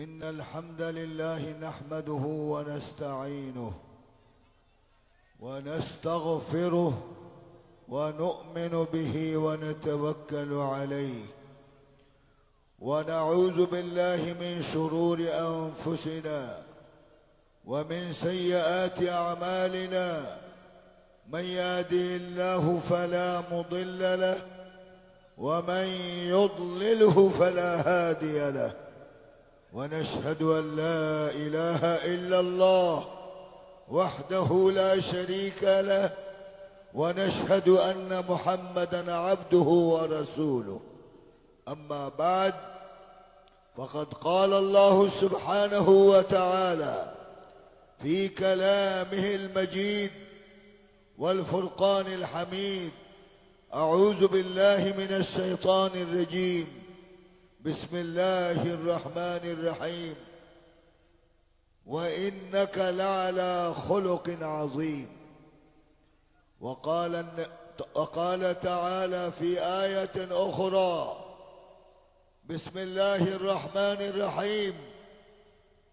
إن الحمد لله نحمده ونستعينه ونستغفره ونؤمن به ونتوكل عليه ونعوذ بالله من شرور أنفسنا ومن سيئات أعمالنا من يهده الله فلا مضل له ومن يضلله فلا هادي له ونشهد أن لا إله إلا الله وحده لا شريك له ونشهد أن محمدًا عبده ورسوله أما بعد فقد قال الله سبحانه وتعالى في كلامه المجيد والفرقان الحميد: أعوذ بالله من الشيطان الرجيم، بسم الله الرحمن الرحيم، وإنك لعلى خلق عظيم. وقال تعالى في آية أخرى: بسم الله الرحمن الرحيم،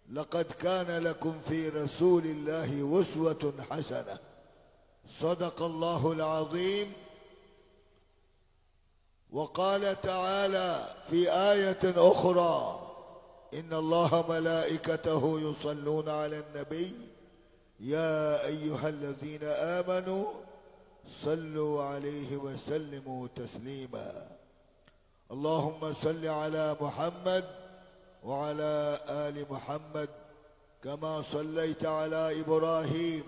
لقد كان لكم في رسول الله أسوة حسنة. صدق الله العظيم. وقال تعالى في آية أخرى: إن الله ملائكته يصلون على النبي يا أيها الذين آمنوا صلوا عليه وسلموا تسليما. اللهم صل على محمد وعلى آل محمد كما صليت على إبراهيم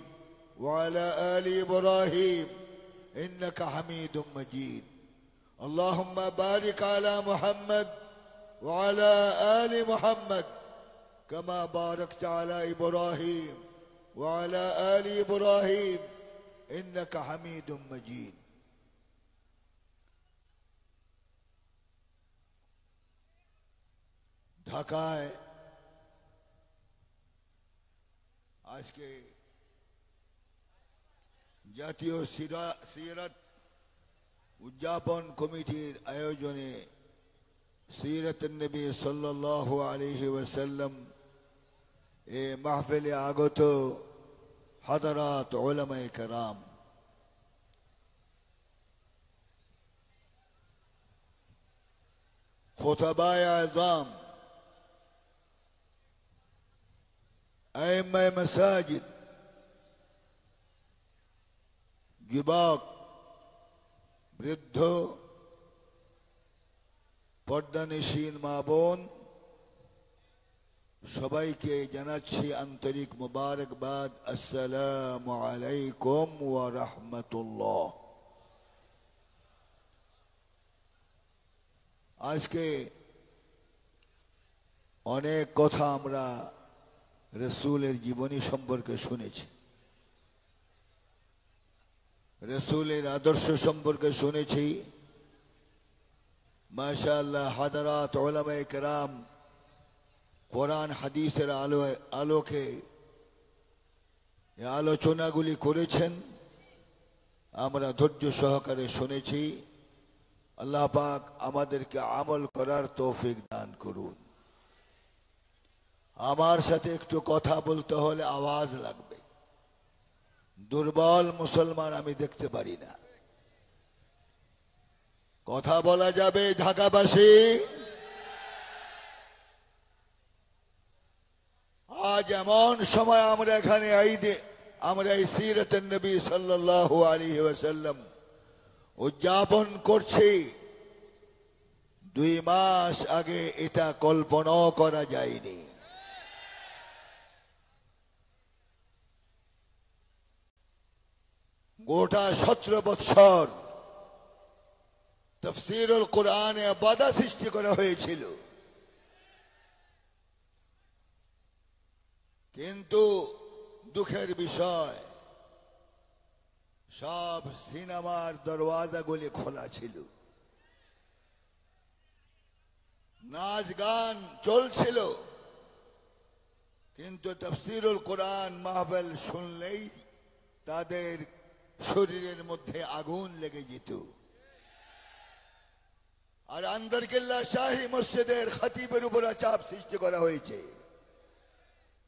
وعلى آل إبراهيم إنك حميد مجيد. اللهم بارك على محمد وعلى آل محمد كما باركت على إبراهيم وعلى آل إبراهيم إنك حميد مجيد. ঢাকায় আজকে জাতীয় সিরাত উদযাপন কমিটির আয়োজনে সিরাত নবী সাল্লাল্লাহু আলাইহি ওয়াসাল্লাম এ মাহফিলে আগত হাদারাত উলামায়ে কেরাম, খুতাবায়ে আযম, আইম্মায়ে মাসাজিদ, যুবক, বৃদ্ধ, পর্দানিশীন মা বোন, সবাইকে জানাচ্ছি আন্তরিক মোবারকবাদ। আসসালামু আলাইকুম ওয়া রাহমাতুল্লাহ। আজকে অনেক কথা আমরা রাসূলের জীবনী সম্পর্কে শুনেছি, রাসূলের আদর্শ সম্পর্কে শুনেছি। মাশাআল্লাহ, হাদারাত উলামায়ে কেরাম কোরআন হাদিসের আলোকে এই আলোচনাগুলি করেছেন, আমরা ধৈর্য সহকারে শুনেছি। আল্লাহ পাক আমাদেরকে আমল করার তৌফিক দান করুন। আমার সাথে একটু কথা বলতে হলে আওয়াজ লাগবে। দুর্বল মুসলমান আমি দেখতে পারি না। কথা বলা যাবে ঢাকাবাসী? আজ এমন সময় আমরা এখানে আমরা এই সিরাতুন নবী সাল্লাল্লাহু আলাইহি ওয়াসাল্লাম উদযাপন করছি। 2 মাস আগে এটা কল্পনাও করা যায়নি। গোটা 17 বৎসর তাফসীরুল কোরআনে বাধা সৃষ্টি করা হয়েছিল, কিন্তু দুঃখের বিষয় সব সিনেমার দরওয়াজাগুলি খোলা ছিল, নাচ গান চলছিল, কিন্তু তাফসীরুল কোরআন মাহফিল শুনলেই তাদের শরীরের মধ্যে আগুন লেগে যেত। আর আন্দরকিল্লা শাহী মসজিদের খতিবের উপর চাপ সৃষ্টি করা হয়েছে।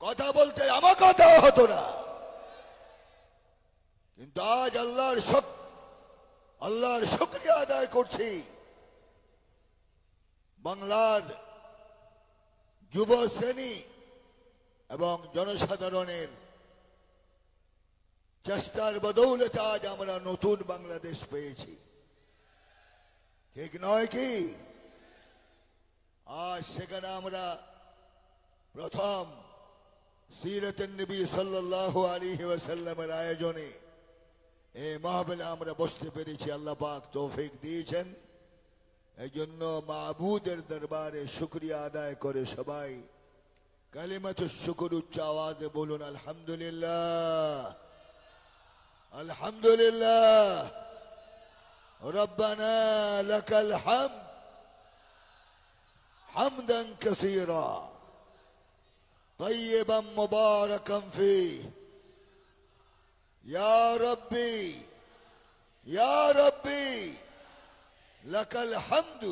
কথা বলতে আমাকে দেওয়া হতো না, কিন্তু আজ আল্লাহর শুকরিয়া আদায় করছি, বাংলার যুব শ্রেণী এবং জনসাধারণের চেষ্টার বদৌলতে আজ আমরা নতুন বাংলাদেশ পেয়েছি। ঠিক নয় কি? আজ সেখানে আমরা প্রথম সিরাতুন নবী সাল্লাল্লাহু আলাইহি ওয়াসাল্লামের আয়োজনে এই মাহফিলে আমরা বসতে পেরেছি। আল্লাহ পাক তৌফিক দিয়েছেন। এই জন্য মাবুদের দরবারে শুকরিয়া আদায় করে সবাই কালিমাতুশ শুকর উচ্চ আওয়াজে বলুন আলহামদুলিল্লাহ, আলহামদুলিল্লাহ, রব্বানা লাকাল হামদ হামদান কাসীরা طيبا مباركا فيه يا ربي يا ربي لك الحمد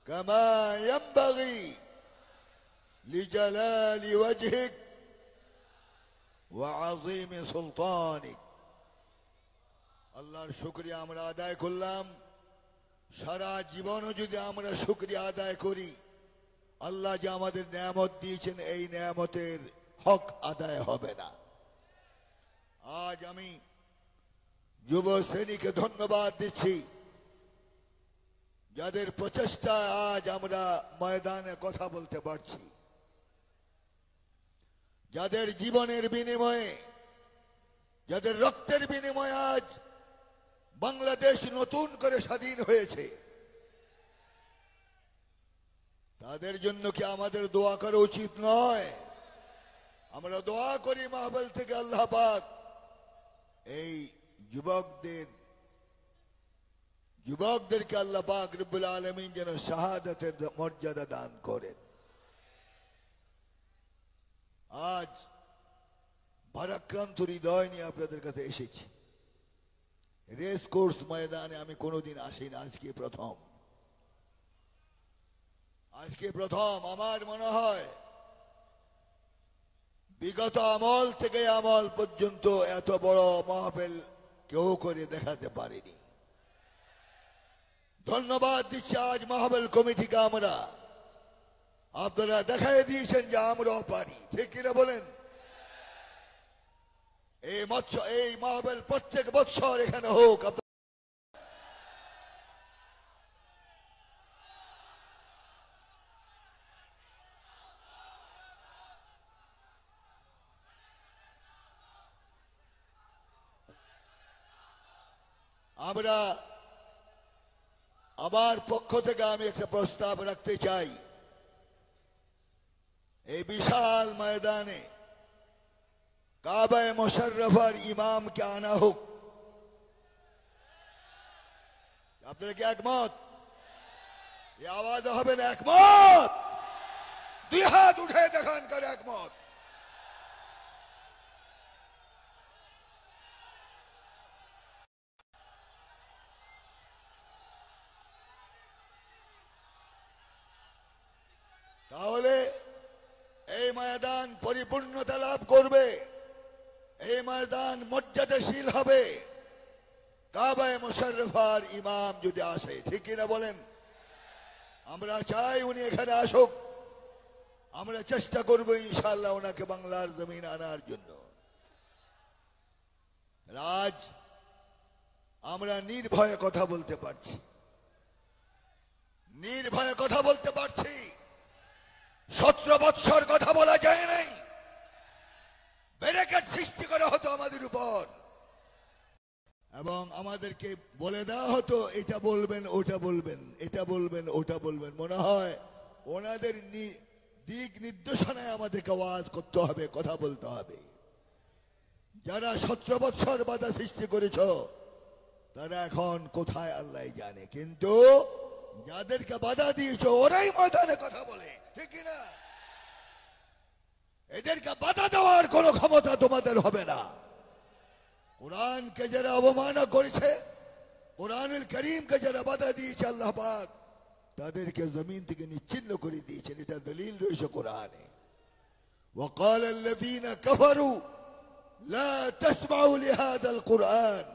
كما ينبغي لجلال وجهك وعظيم سلطانك। আল্লাহর শুকরিয়া আমরা আদায় করলাম। সারা জীবনও যদি আমরা শুকরিয়া আদায় করি, আল্লাহ যে আমাদের নেয়ামত দিয়েছেন এই নেয়ামতের হক আদায় হবে না। আজ আমি যুব শ্রেণীকে ধন্যবাদ দিচ্ছি, যাদের প্রচেষ্টায় আজ আমরা ময়দানে কথা বলতে পারছি, যাদের জীবনের বিনিময়ে, যাদের রক্তের বিনিময়ে আজ বাংলাদেশ নতুন করে স্বাধীন হয়েছে। তাদের জন্য কি আমাদের দোয়া করা উচিত নয়? আমরা দোয়া করি মাহফিল থেকে আল্লাহ পাক এই যুবকদেরকে আল্লাহ পাক রব্বুল আলামিন যেন শাহাদাতের মর্যাদা দান করেন। আজ ভারাক্রান্ত হৃদয় নিয়ে আপনাদের কাছে এসেছি। রেস কোর্স ময়দানে আমি কোনোদিন আসি না, আজকে প্রথম। আমার মনে হয় বিগত আমল থেকে আমল পর্যন্ত এত বড় মাহফিল কেউ করে দেখাতে পারেনি। ধন্যবাদ দিচ্ছি আজ মাহফিল কমিটিকে। আপনারা দেখাই দিয়েছেন যে আমরাও পারি। ঠিক কিনা বলেন? এই মাহফিল প্রত্যেক বৎসর এখানে হোক। আমরা আমার পক্ষ থেকে আমি একটা প্রস্তাব রাখতে চাই, এই বিশাল ময়দানে কাবায়ে মুশাররফার ইমামকে আনা হোক। আপনারা কি একমত? এই আওয়াজ হবে না একমত? দুই হাত উঠে দেখান করে একমত। তাহলে এই ময়দান পরিপূর্ণতা লাভ করবে, এই ময়দান মর্যাদাশীল হবে কাবায়ে মুশাররফার ইমাম যদি আসে। ঠিক কিনা বলেন? আমরা চাই উনি এখানে আসুক। আমরা চেষ্টা করব ইনশাআল্লাহ ওনাকে বাংলার জমিন আনার জন্য। আজ আমরা নির্ভয়ে কথা বলতে পারছি, নির্ভয়ে কথা বলতে পারছি। 17 বৎসর কথা বলা যায় নাই, ব্যারিকেড সৃষ্টি করা হতো আমাদের উপর এবং আমাদেরকে বলে দেওয়া হতো এটা বলবেন ওটা বলবেন, এটা বলবেন ওটা বলবেন। মনে হয় ওনাদের দিক নির্দেশনায় আমাদেরকে আওয়াজ করতে হবে, কথা বলতে হবে। যারা 17 বৎসর বাধা সৃষ্টি করেছ তারা এখন কোথায় আল্লাহ জানে, কিন্তু যাদেরকে বাধা দিয়েছ ওরাই ময়দানে কথা বলে। ঠিক না? এদেরকে বাধা দেওয়ার কোন ক্ষমতা তোমাদের হবে না। কোরআনকে যারা অবমাননা করেছে কোরআনুল করিমকে যারা বাধা দিয়েছে আল্লাহ পাক তাদেরকে জমিন থেকে নিচ্ছিন্ন করে দিয়েছেন। এটা দলিল রয়েছে কোরআনে। وقال الذين كفروا لا تسمعوا لهذا القرآن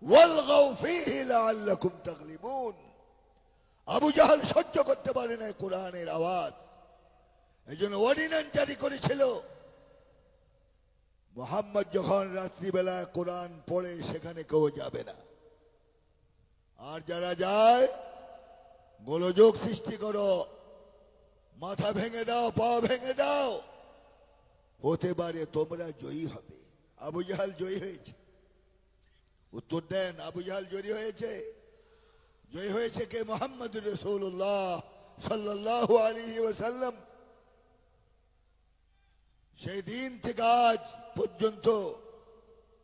والغوا فيه لعلكم تغلبون। আবু জাহল সহ্য করতে পারে না কোরআনের আওয়াজ, এজন্য অর্ডিন্যান্স জারি করেছিল মুহাম্মদ যখন রাত্রিবেলা কোরআন পড়ে সেখানে কেউ যাবে না। আর যারা যায় গোলযোগ সৃষ্টি করো, মাথা ভেঙে দাও, পা ভেঙে দাও, হতে পারে তোমরা জয়ী হবে। আবু জাহল জয়ী হয়েছে। উত্তর দেন, আবু জাহল জয়ী হয়েছে? জয়ী হয়েছে কে? মুহাম্মদুর রাসূলুল্লাহ সাল্লাল্লাহু আলাইহি ওয়াসাল্লাম। সেই দিন থেকে আজ পর্যন্ত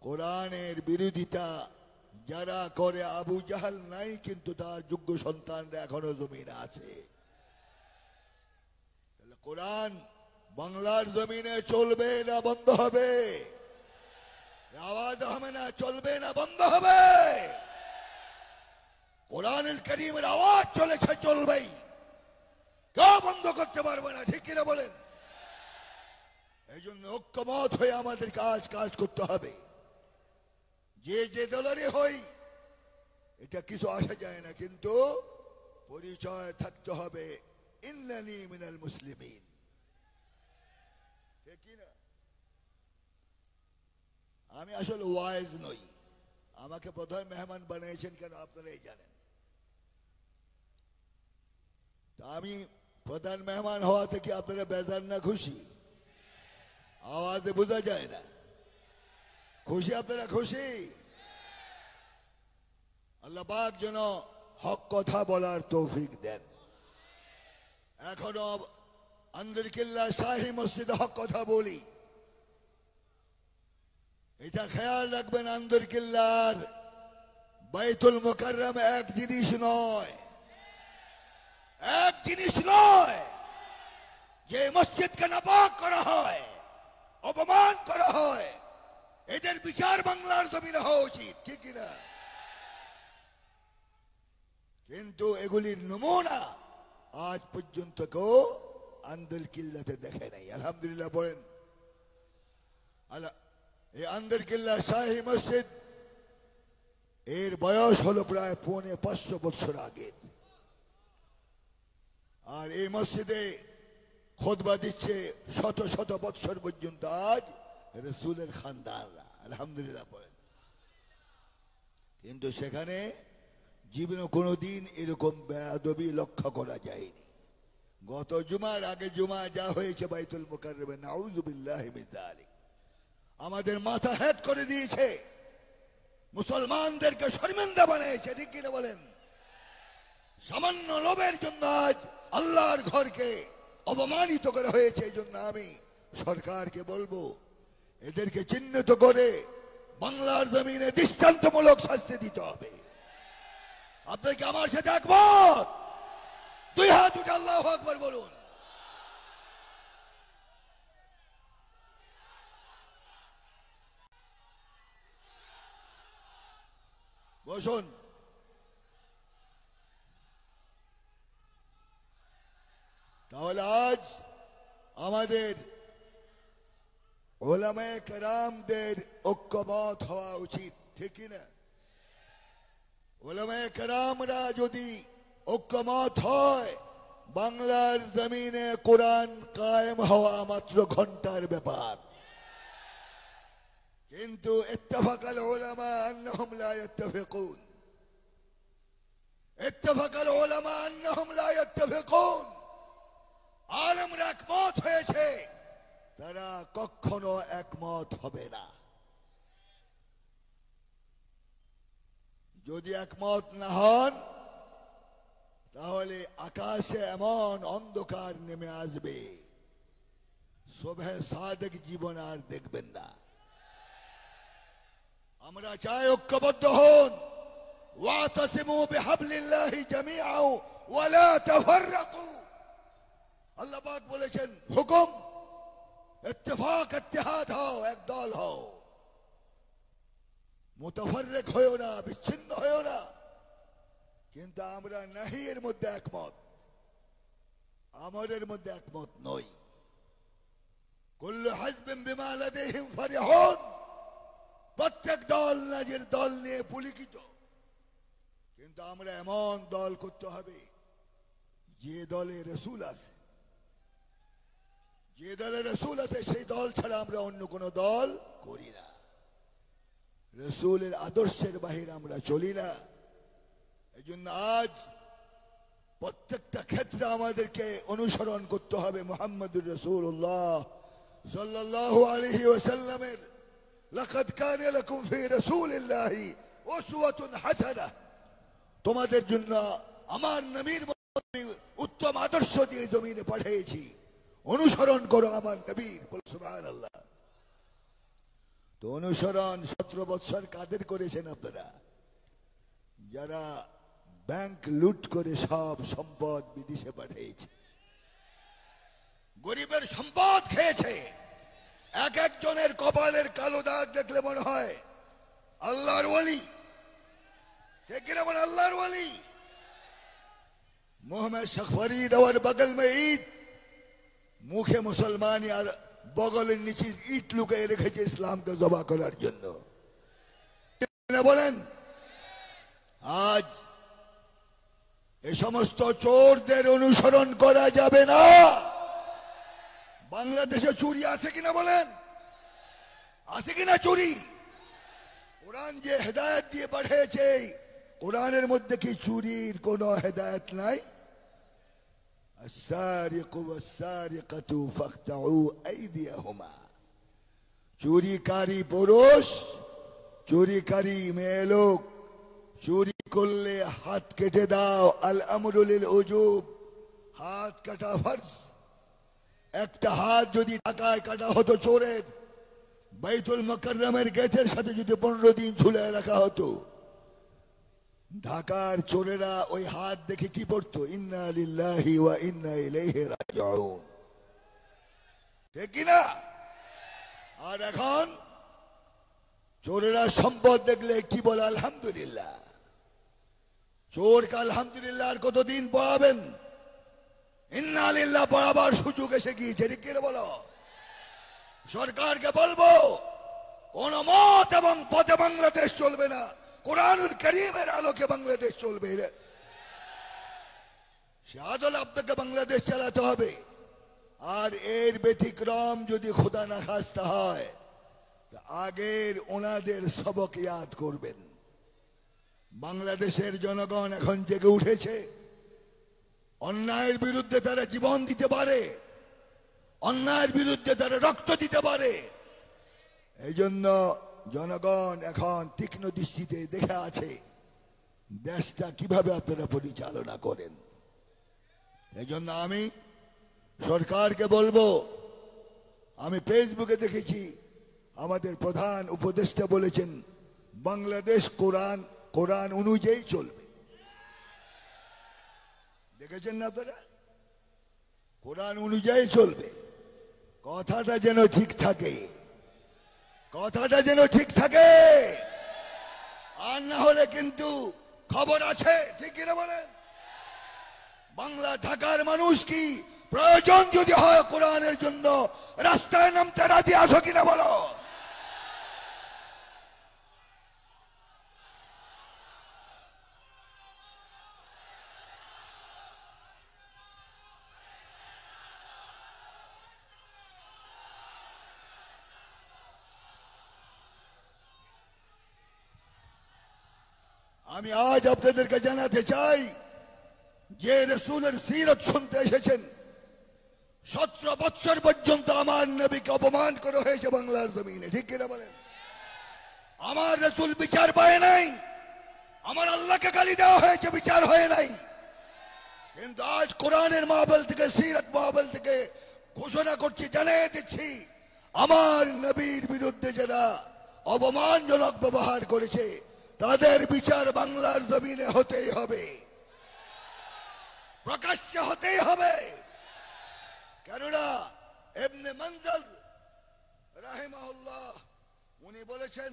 কোরআনের বিরোধিতা যারা করে, আবু জাহল নাই কিন্তু তার যোগ্য সন্তানরা এখনো জমিনে আছে। তাহলে কোরআন বাংলার জমিনে চলবে না বন্ধ হবে? আওয়াজ হবে না, চলবে না বন্ধ হবে? কোরআনুল কারীমের আওয়াজ চলেছে, চলবেই, কেউ বন্ধ করতে পারবে না। ঠিক কিনা বলেন? এই জন্য ঐক্যমত হয়ে আমাদের কাজ করতে হবে। যে যে দলেরই হই এটা কিছু আসা যায় না, কিন্তু পরিচয় থাকতে হবে ইন্নানি মিনাল মুসলিমিন। ঠিক কিনা? আমি আসলে ওয়াইজ নই, আমাকে প্রধান মেহমান বানিয়েছেন কেন আপনারাই জানেন। তা আমি প্রধান মেহমান হওয়া থেকে আপনারা বেজার না খুশি? আওয়াজে বোঝা যায় না। খুশি? আপনারা খুশি? আল্লাহ পাক যেন হক কথা বলার তৌফিক দেন। এখনো আন্দরকিল্লা শাহী মসজিদে হক কথা বলি, এটা খেয়াল রাখবেন। আন্দরকিল্লার বাইতুল মুকাররম এক জিনিস নয়, এক জিনিস নয়। যে মসজিদকে নাপাক করা হয়, অপমান করা হয়, এদের বিচার বাংলার জমিনে হওয়া উচিত। ঠিক কিনা? কিন্তু এগুলির নমুনা আজ পর্যন্ত কেউ আন্দরকিল্লাতে দেখে নাই। আলহামদুলিল্লাহ বলেন। এই আন্দরকিল্লা শাহী মসজিদ এর বয়স হলো প্রায় ৫৫০ বছর আগের। আর এই মসজিদে খুতবা দিচ্ছে শত শত বছর পর্যন্ত আজ রাসূলের খানদানরা। আলহামদুলিল্লাহ বলেন। কিন্তু সেখানে জীবনে কোনোদিন এরকম বেয়াদবি লক্ষ্য করা যায়নি। গত জুমার আগে জুমা যা হয়েছে বাইতুল মুকাররমে, নাউযু বিল্লাহি মিন যালিক, আমাদের মাথা হেট করে দিয়েছে, মুসলমানদেরকে শর্মিন্দা বানিয়েছে। ঠিক কিনা বলেন? সামান্য লোভের জন্য আজ আল্লাহর ঘরকে অপমানিত করা হয়েছে। এই জন্য আমি সরকারকে বলবো, এদেরকে চিহ্নিত করে বাংলার জমিনে দৃষ্টান্তমূলক শাস্তি দিতে হবে। আপনার কি আমার সাথে একমত? দুই হাত উঠে আল্লাহু আকবার বলুন। বসুন। তাহলে আজ আমাদের উলামায়ে কেরামদের ঐক্যমত হওয়া উচিত। ঠিক কিনা? উলামায়ে কেরামরা যদি ঐক্যমত হয়, বাংলার জমিনে কোরআন কায়েম হওয়া মাত্র ঘন্টার ব্যাপার। কিন্তু ইত্তাফাকাল উলামা আন্নাহুম লা ইত্তাফিকুন, ইত্তাফাকাল উলামা আন্নাহুম লা ইত্তাফিকুন। আলেমরা একমত হয়েছে, তারা কখনো একমত হবে না। যদি একমত না হন তাহলে আকাশে এমন অন্ধকার নেমে আসবে, সুবহে সাদেক জীবন আর দেখবেন না। আমরা চাই ঐক্যবদ্ধ হন। ওয়াতাসিমু বিহাবলিল্লাহি জামিআ ওয়া লা তাফাররাকু। আল্লাহ পাক বলেছেন, হুকুম ইত্তেফাক ইত্তেহাদ হও, এক দল হও। মুতাফাররিক হয়েও না, বিচ্ছিন্ন হয়েও না। কিন্তু আমরা নাহি এর মধ্যে একমত, আমরের মধ্যে একমত নই। কুল্লু হিজবিন বিমা লাদাইহিম ফারিহুন, প্রত্যেক দল নিজের দল নিয়ে পুলকিত। কিন্তু আমরা এমন দল করতে হবে যে দলে রাসূল আছে, যে দলে রাসূল আছে সেই দল ছাড়া আমরা অন্য কোন দল করি না। রাসূলের আদর্শের বাহিরে আমরা চলি না। এজন্য আজ প্রত্যেকটা ক্ষেত্রে আমাদেরকে অনুসরণ করতে হবে মুহাম্মদুর রাসূলুল্লাহ সাল্লাল্লাহু আলাইহি ওয়াসাল্লামের। লাকাদ কানা লাকুম ফি রাসূলিল্লাহি উসওয়াতুন হাসানাহ, তোমাদের জন্য আমার নবীর মধ্যে উত্তম আদর্শ দিয়ে জমিনে পাঠিয়েছি, অনুসরণ করো আমার নবীর। সুবহানাল্লাহ। তো অনুসরণ 17 বছর কাদের করেছেন আপনারা? যারা ব্যাংক লুট করে সব সম্পদ বিদেশে পাঠিয়েছে, গরিবের সম্পদ খেয়েছে। এক একজনের কপালের কালো দাগ দেখলে মনে হয় আল্লাহর ওয়ালি। ঠিক কিনা বলে? আল্লাহর ওয়ালি। मुंह में शेख फरीद और बगल में ईट, মুখে মুসলমানি আর বগলের নিচে ইট লুকিয়ে রেখেছে ইসলামকে জবা করার জন্য। বলেন, আজ এই সমস্ত চোরদের অনুসরণ করা যাবে না। বাংলাদেশে চুরি আছে কিনা বলেন? আছে কিনা চুরি? কোরআন যে হেদায়েত দিয়ে পাঠিয়েছে, কোরআনের মধ্যে কি চুরির কোন হেদায়েত নাই? আস-সারিকু ওয়াস-সারিকাতু ফাকতাউ আইদিয়াহুমা, চুরিকারী পুরুষ, চুরিকারী মেয়ে লোক, চুরি করলে হাত কেটে দাও। আল আমরু লিল উজুব, হাত কাটা ফরজ। একটা হাত যদি টাকায় কাটা হতো চোরের, বাইতুল মুকাররমের গেটের সাথে যদি 15 দিন ঝুলে রাখা হতো, ঢাকার চোরেরা ওই হাত দেখে কি পড়তো? ইন্না লিল্লাহি ওয়া ইন্না ইলাইহি রাজিউন। ঠিক কিনা? আর এখন চোরেরা সম্পদ দেখলে কি বলে? আলহামদুলিল্লাহ। চোরকে আলহামদুলিল্লাহ আর কতদিন পড়াবেন? ইন্না লিল্লাহ পড়াবার সুযোগ এসে গিয়েছে। ঠিক কিনা বলো? সরকারকে বলবো, কোন মত এবং পথে বাংলাদেশ চলবে না, কোরআনুল কারীমের আলোকে বাংলাদেশ চলবে। সে আদল আপনাকে বাংলাদেশ চালাতে হবে। আর এর ব্যতিক্রম যদি খোদা না খাস্তা হয়, আগের ওনাদের সবক ইয়াদ করবেন। বাংলাদেশের জনগণ এখন জেগে উঠেছে। অন্যায়ের বিরুদ্ধে তারা জীবন দিতে পারে, অন্যায়ের বিরুদ্ধে তারা রক্ত দিতে পারে। এই জন্য জনগণ এখন তীক্ষ্ণ দৃষ্টিতে দেখে আছে দেশটা কিভাবে আপনারা পরিচালনা করেন। এই জন্য আমি সরকারকে বলবো, আমি ফেসবুকে দেখেছি আমাদের প্রধান উপদেষ্টা বলেছেন বাংলাদেশ কোরআন অনুযায়ী চলবে। দেখেছেন না আপনারা? কোরআন অনুযায়ী চলবে। কথাটা যেন ঠিক থাকে, কথাটা যেন ঠিক থাকে। আর না হলে কিন্তু খবর আছে। ঠিক কিনা বলেন? বাংলা ঢাকার মানুষ কি প্রয়োজন যদি হয় কোরআনের জন্য রাস্তায় নামতে রাজি আছো কিনা বলো? আমি আজ আপনাদেরকে জানাতে চাই, যে রাসূলের সিরত শুনতে এসেছেন, 17 বছর পর্যন্ত আমার নবীকে অপমান করা হয়েছে বাংলার জমিনে। ঠিক কিনা বলেন? আমার রাসূল বিচার পায় নাই, আমার আল্লাহকে গালি দেওয়া হয়েছে, বিচার হয় নাই। কিন্তু আজ কোরআনের মাহফিল থেকে, সিরত মাহফিল থেকে ঘোষণা করছি, জানিয়ে দিচ্ছি, আমার নবীর বিরুদ্ধে যারা অপমানজনক ব্যবহার করেছে তাদের বিচার বাংলার জমিনে হতেই হবে, প্রকাশ্যে হতেই হবে। কেননা ইবনে মনজুর রাহিমাহুল্লাহ উনি বলেছেন,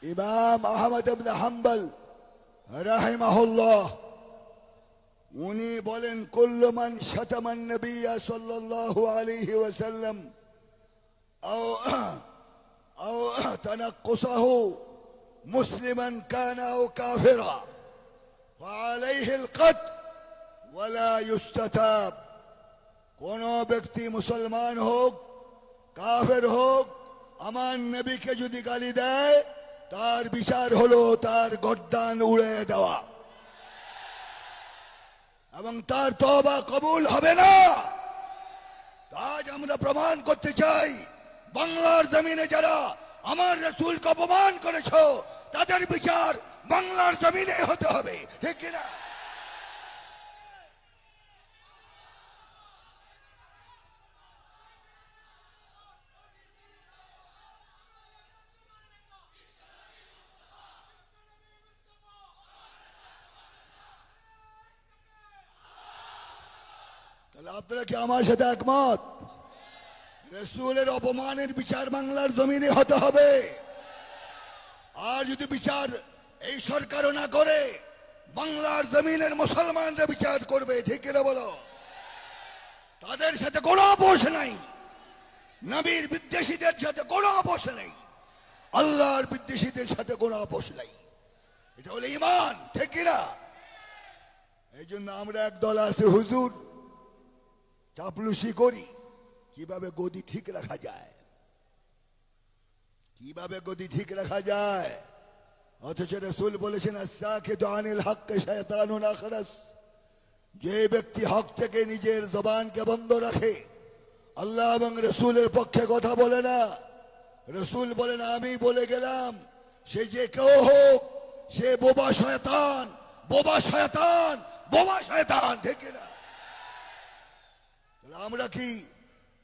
ইমাম আহমদ ইবনে হাম্বল রাহিমাহুল্লাহ উনি বলেন কুল্লু মান শাতামান নবী সাল্লাল্লাহু আলাইহি ওয়াসাল্লাম আও তানাক্কুসাহু মুসলিমান কানা আও কাফিরা ফাআলাইহি আল-কত ওয়ালা ইউস্তাতাব। কোন ব্যক্তি মুসলমান হোক কাফের হোক আমার নবীকে যদি গালি দেয় তার বিচার হলো তার গর্দান উড়ে দেওয়া এবং তার তওবা কবুল হবে না। আজ আমরা প্রমাণ করতে চাই বাংলার জমিনে যারা আমার রাসূলকে অপমান করেছো তাদের বিচার বাংলার জমিনে হতে হবে, ঠিক কিনা? তাহলে আপনারা কি আমার সাথে একমত? রাসূলের অপমানের বিচার বাংলার জমিনে হতে হবে। আর যদি বিচার এই সরকারও না করে বাংলার জমিনের মুসলমানরা বিচার করবে, ঠিক কিনা বলো? তাদের সাথে কোনো আপোষ নাই, নবীর বিদ্বেষীদের সাথে কোনো আপোষ নেই, আল্লাহর বিদ্বেষীদের সাথে কোনো আপোষ নাই। এটা হলো ঈমান, ঠিক কিনা? এই জন্য আমরা একদল আছে হুজুর চাপলুসি করি কিভাবে গদি ঠিক রাখা যায়, কিভাবে গদি ঠিক রাখা যায়। অথচ রাসূল বলেছেন আস-সাকিতু আনিল হক শায়তানুন আখরাস, যে ব্যক্তি হক থেকে নিজের জবানকে বন্ধ রাখে আল্লাহ এবং রাসূলের পক্ষে কথা বলে না, রাসূল বলেন আমি বলে গেলাম, সে যে কেউ হোক সে বোবা শয়তান, বোবা শয়তান, বোবা শয়তান, ঠিক না? আমরা কি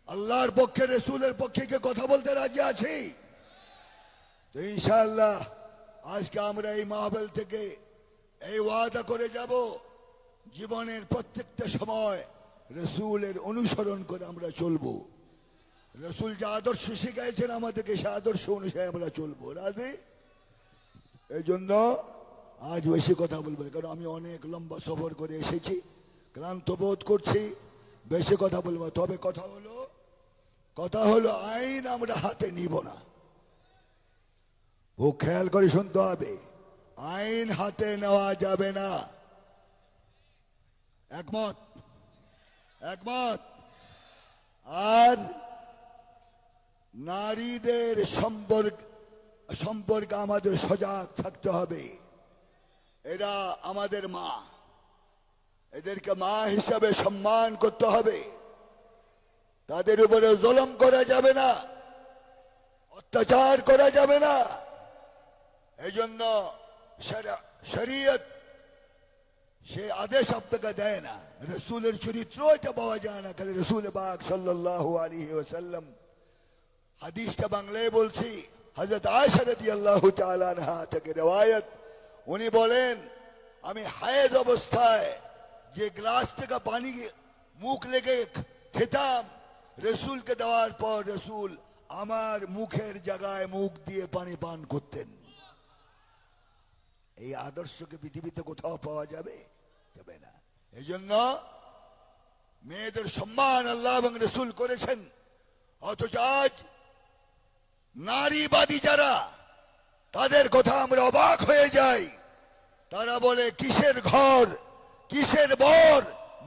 আল্লাহর পক্ষে রাসূলের পক্ষে কি কথা বলতে রাজি আছি? তো ইনশাআল্লাহ আজকে আমরা এই মাহফিল থেকে এই ওয়াদা করে যাব জীবনের প্রত্যেকটা সময় রাসূলের অনুসরণ করে আমরা চলবো। রাসূল যে আদর্শ শিখিয়েছেন আমাদেরকে সে আদর্শ অনুযায়ী আমরা চলবো, রাজি? এই জন্য আজ বেশি কথা বলবো না, কারণ আমি অনেক লম্বা সফর করে এসেছি, ক্লান্ত বোধ করছি, বেশি কথা বলবো। তবে কথা হলো আইন আমরা হাতে নিব না, ও খেয়াল করে শুনতে হবে, আইন হাতে নেওয়া যাবে না। একমত? একমত? আর নারীদের সম্পর্কে আমাদের সজাগ থাকতে হবে। এরা আমাদের মা, এদেরকে মা হিসাবে সম্মান করতে হবে, তাদের উপরে জুলুম করা যাবে না, অত্যাচার করা যাবে না। এই জন্য শরীয়ত সে আদেশ আপনাকে দেয় না, রাসূলের চরিত্র এটা পাওয়া যায় না, খালি রাসূল পাক সাল্লাল্লাহু আলাইহি ওয়াসাল্লাম। হাদিসটা বাংলায় বলছি, হযরত আয়েশা রাদিয়াল্লাহু তাআলা আনহা থেকে রওয়ায়াত, উনি বলেন আমি হায়েজ অবস্থায় যে গ্লাস থেকে পানি মুখ লেগে খেতাম, রাসূলকে দেওয়ার পর রাসূল আমার মুখের জায়গায় মুখ দিয়ে পানি পান করতেন। এই আদর্শকে পৃথিবীতে কোথাও পাওয়া যাবে? যাবে না। এই জন্য মেয়েদের সম্মান আল্লাহ এবং রাসূল করেছেন, অথচ আজ নারীবাদী যারা, তাদের কথা আমরা অবাক হয়ে যাই। তারা বলে কিসের ঘর, কিসের বর,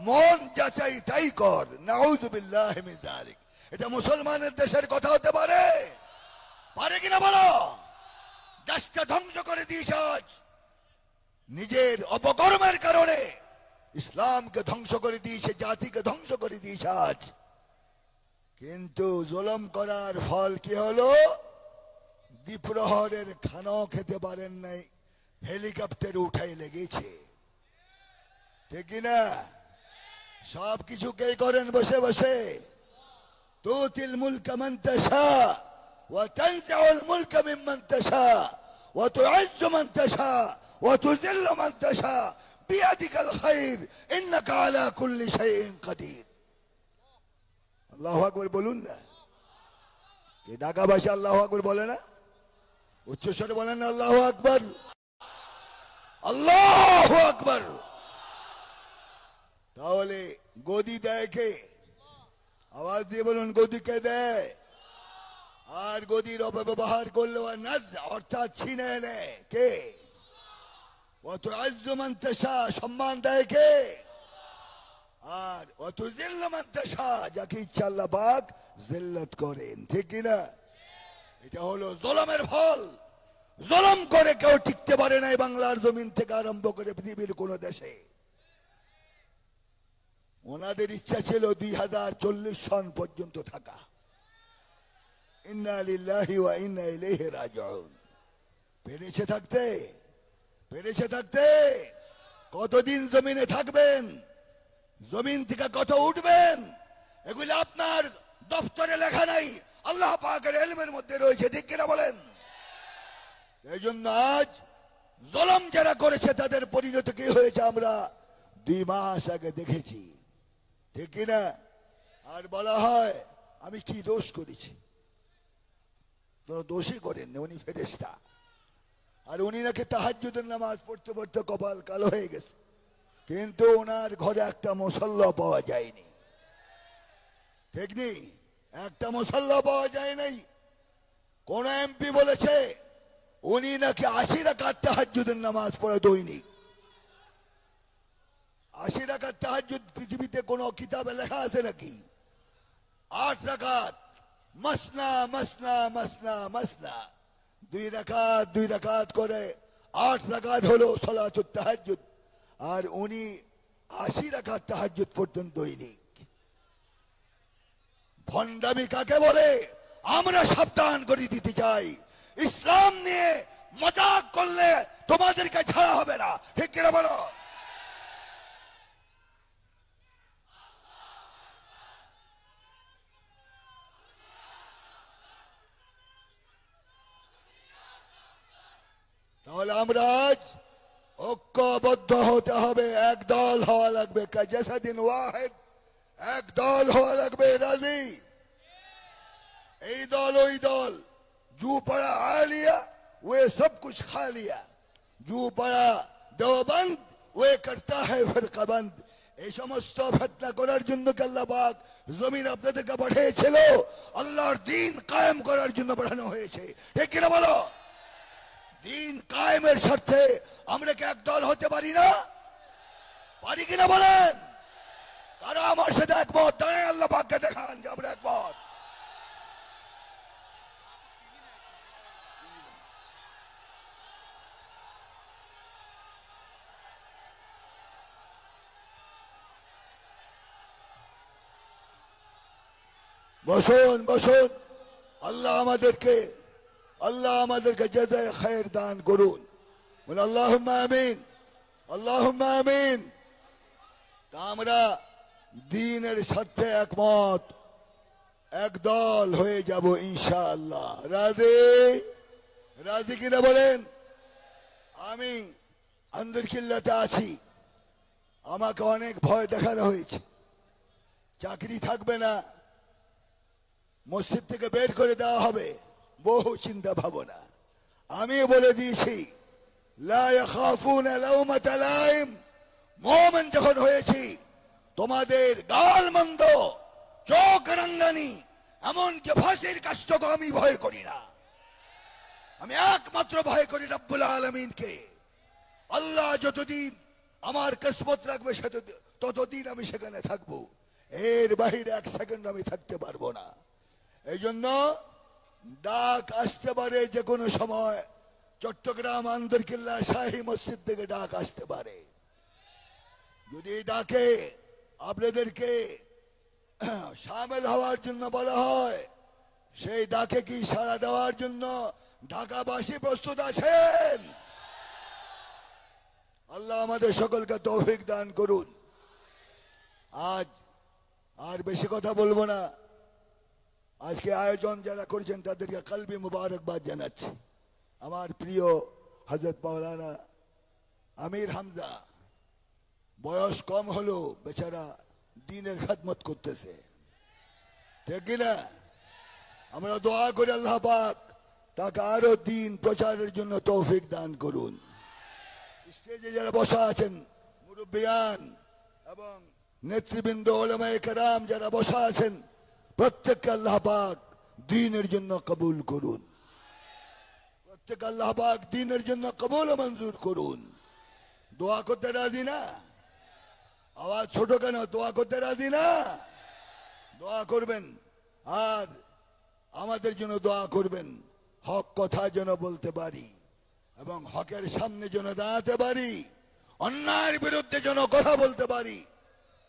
মন যাচাই তাই কর। নাউযু বিল্লাহি মিন যালিক। এটা মুসলমানের দেশের কথা হতে পারে? পারে কিনা বলো? দেশটা ধ্বংস করে দিয়েছে আজ নিজের অপকর্মের কারণে, ইসলামকে ধ্বংস করে দিয়েছে, জাতিকে ধ্বংস করে দিয়েছে আজ। কিন্তু জুলুম করার ফল কি হলো? দ্বিপ্রহরের খানাও খেতে পারেন নাই, হেলিকপ্টার উঠাই লেগেছে, ঠিক কিনা? সব কিছু কে করেন বসে বসে? তুতিল মুলক মান তাশা ওয়া তানজিউল মুলক মিম্মান তাশা ওয়া তুইজ্জু মান তাশা ওয়া তুযিল্লু মান তাশা বিয়াদিকাল খায়র ইন্নাকা আলা কুল্লি শাইইন কাদির। আল্লাহু আকবার বলুন না, কে ঢাকা ভাষা আল্লাহু আকবার বলে না? উচ্চস্বরে বলেন আল্লাহু আকবার, আল্লাহু আকবার। তাহলে গদি দেয় কে? আওয়াজ দিয়ে বলুন, গদিকে দেয়। আর গদির অপব্যবহার করলেও নাজ অর্থাৎ ছিনে নেয় কে? অত আজ্জমান্তেশা সম্মান দেয় কে? আর অত জিল্লামান্তেশা যাকে ইচ্ছা আল্লাহ পাক জিল্লাত করেন, ঠিক কিনা? এটা হলো জুলুমের ফল। জুলুম করে কেউ টিকতে পারে না বাংলার জমিন থেকে আরম্ভ করে পৃথিবীর কোন দেশে। ওনাদের ইচ্ছা ছিল 2040 সন পর্যন্ত থাকা। ইন্না লিল্লাহি ওয়া ইন্না ইলাইহি রাজিউন। পেরেছে থাকতে? পেরেছে থাকতে? কতদিন জমিনে থাকবেন? জমিন থেকে কত উঠবেন? এগুলো আপনার দপ্তরে লেখা নাই, আল্লাহ পাকের ইলমের মধ্যে রয়েছে, ঠিক কিনা বলেন? এই জন্য আজ জুলুম যারা করেছে তাদের পরিণতি কি হয়েছে আমরা 2 মাস আগে দেখেছি, ঠিক কিনা? আর বলা হয় আমি কি দোষ করেছি? কোনো দোষই করেননি, উনি ফেরেশতা। আর উনি নাকি তাহাজ্জুদের নামাজ পড়তে পড়তে কপাল কালো হয়ে গেছে, কিন্তু ওনার ঘরে একটা মুসল্লা পাওয়া যায়নি, ঠিক নেই? একটা মুসল্লা পাওয়া যায় নাই। কোন এমপি বলেছে উনি নাকি 80 রাকাত তাহাজ্জুদের নামাজ পড়ে দৈনিক। 80 রাকাত তাহাজ্জুদ পৃথিবীতে কোন কিতাবে লেখা আছে নাকি? 8 রাকাত, মাসনা মাসনা মাসনা মাসনা, 2 রাকাত 2 রাকাত করে 8 রাকাত হলো সালাতুত তাহাজ্জুদ। আর উনি 80 রাকাত তাহাজ্জুদ পড়তেন দৈনিক। ভণ্ডামি কাকে বলে আমরা সাবধান করে দিতে চাই। ইসলাম নিয়ে মজাক করলে তোমাদেরকে ছাড়া হবে না, ঠিক কিনা বলো? তাহলে আমরা আজ ঐক্যবদ্ধ হতে হবে, এক দল হওয়া লাগবে। কাজাসাদিন ওয়াহিদ, এক দল হওয়া লাগবে। রাজি? এই দল ওই দল, जू पड़ा आ लिया वे सब कुछ खा लिया, जू पड़ा देवबंद वे करता है फिरकाबंद। এই সমস্ত ফিতনা করার জন্য কি আল্লাহ পাক জমিন আপনাদেরকে পাঠিয়েছিল? আল্লাহর দ্বীন কায়েম করার জন্য পাঠানো হয়েছে, ঠিক কিনা বলো? দ্বীন কায়েমের স্বার্থে আমরা কি একদল হতে পারি না? পারি কিনা বলেন? কারা আমার সাথে একমত? তাই আল্লাহ পাককে দেখান যে আমরা একমত। বসুন বসুন, আল্লাহ আমাদেরকে জাযায়ে খায়ের দান করুন। বলে আল্লাহুম্মা আমিন, আল্লাহুম্মা আমিন। তা আমরা দ্বীনের স্বার্থে একমত, একদল হয়ে যাব ইনশাআল্লাহ। রাজি? রাজি কিনা বলেন? আমি আন্দরকিল্লাতে আছি, আমাকে অনেক ভয় দেখানো হয়েছে, চাকরি থাকবে না, মসজিদ থেকে বের করে দেওয়া হবে, বহু চিন্তা ভাবনা। আমি বলে দিয়েছি লা ইয়াখাফুনা লাউমাতা লাইম। মুমিন যখন হয়েছি তোমাদের গালমন্দ, চোখ রাঙ্গানি, এমনকি ফাঁসির কাষ্ঠকে আমি ভয় করি না। আমি একমাত্র ভয় করি রব্বুল আলামিনকে। আল্লাহ যতদিন আমার কিসমত রাখবে ততদিন আমি সেখানে থাকবো, এর বাইরে 1 সেকেন্ড আমি থাকতে পারবো না। এই জন্য ডাক আসতে পারে যে কোনো সময়। চট্টগ্রাম আন্দরকিল্লা শাহী মসজিদ থেকে ডাক আসতে পারে। যদি ডাকে আপনাদেরকে শামিল হওয়ার জন্য বলা হয়, সেই ডাকে কি সাড়া দেওয়ার জন্য ঢাকাবাসী প্রস্তুত আছেন? আল্লাহ আমাদের সকলকে তৌফিক দান করুন। আজ আর বেশি কথা বলবো না। আজকে আয়োজন যারা করেছেন তাদেরকে কলবি মুবারকবাদ জানাচ্ছি। আমার প্রিয় হযরত মাওলানা আমির হামজা, বয়স কম হলো, বেচারা দ্বীনের খেদমত করতেছে, ঠিক কিনা? আমরা দোয়া করি আল্লাহ পাক তাকে আরো দিন প্রচারের জন্য তৌফিক দান করুন। স্টেজে যারা বসা আছেন মুরব্বিয়ান এবং নেতৃবৃন্দ উলামায়ে কেরাম যারা বসা আছেন, প্রত্যেককে আল্লাহ পাক দ্বীনের জন্য কবুল করুন। প্রত্যেক আল্লাহ পাক দ্বীনের জন্য কবুল ও মঞ্জুর করুন। দোয়া করতে রাজি না? আওয়াজ ছোট কেন? দোয়া করতে রাজি না? দোয়া করবেন আর আমাদের জন্য দোয়া করবেন, হক কথা যেন বলতে পারি এবং হকের সামনে যেন দাঁড়াতে পারি, অন্যায়ের বিরুদ্ধে যেন কথা বলতে পারি,